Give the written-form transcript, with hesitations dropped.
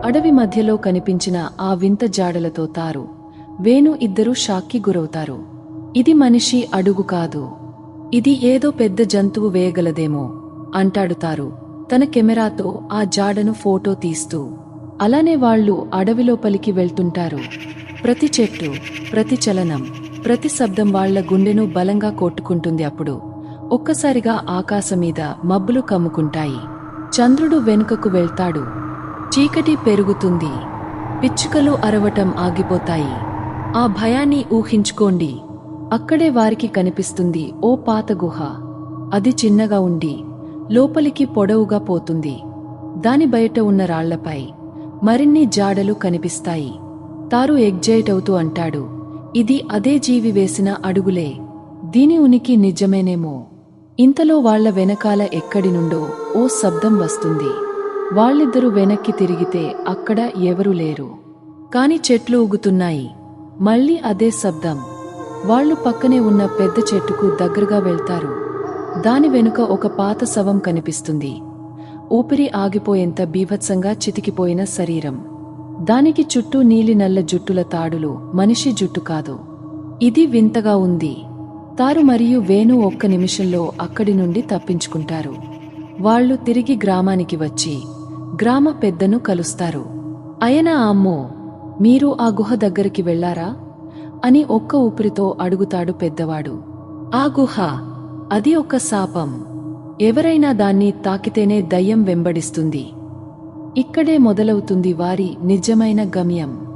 అడవి మధ్యలో కనిపించిన ఆ వింత జాడలతో తారు, వేణు ఇద్దరూ షాక్కి గురవుతారు. ఇది మనిషి అడుగు కాదు, ఇది ఏదో పెద్ద జంతువు వేయగలదేమో అంటాడు తారు తన కెమెరాతో ఆ జాడను ఫోటో తీస్తూ. అలానే వాళ్ళు అడవిలోపలికి వెళ్తుంటారు. ప్రతి చెట్టు, ప్రతి చలనం, ప్రతి శబ్దం వాళ్ల గుండెను బలంగా కొట్టుకుంటుంది. అప్పుడు ఒక్కసారిగా ఆకాశమీద మబ్బులు కమ్ముకుంటాయి. చంద్రుడు వెనుకకు వెళ్తాడు. చీకటి పెరుగుతుంది. పిచ్చుకలు అరవటం ఆగిపోతాయి. ఆ భయాన్ని ఊహించుకోండి. అక్కడే వారికి కనిపిస్తుంది ఓ పాత గుహ. అది చిన్నగా ఉండి లోపలికి పొడవుగా పోతుంది. దాని బయట ఉన్న రాళ్లపై మరిన్ని జాడలు కనిపిస్తాయి. తారు ఎగ్జైట్ అవుతూ అంటాడు, ఇది అదే జీవి వేసిన అడుగులే. దీని ఉనికి నిజమేనేమో. ఇంతలో వాళ్ల వెనకాల ఎక్కడి నుండో ఓ శబ్దం వస్తుంది. వాళ్ళిద్దరూ వెనక్కి తిరిగితే అక్కడ ఎవరూ లేరు. కాని చెట్లు ఊగుతున్నాయి. మళ్ళీ అదే శబ్దం. వాళ్లు పక్కనే ఉన్న పెద్ద చెట్టుకు దగ్గరగా వెళ్తారు. దాని వెనుక ఒక పాత శవం కనిపిస్తుంది. ఊపిరి ఆగిపోయేంత బీభత్సంగా చితికిపోయిన శరీరం. దానికి చుట్టూ నీలి నల్ల జుట్టుల తాడులు, మనిషి జుట్టు కాదు. ఇది వింతగా ఉంది. తారు మరియు వేణు ఒక్క నిమిషంలో అక్కడి నుండి తప్పించుకుంటారు. వాళ్ళు తిరిగి గ్రామానికి వచ్చి గ్రామ పెద్దను కలుస్తారు. అయనా, అమ్మో, మీరు ఆ గుహ దగ్గరికి వెళ్లారా అని ఒక్క ఊపిరితో అడుగుతాడు పెద్దవాడు. ఆ గుహ, అది ఒక శాపం. ఎవరైనా దాన్ని తాకితేనే దయ్యం వెంబడిస్తుంది. ఇక్కడే మొదలవుతుంది వారి నిజమైన గమ్యం.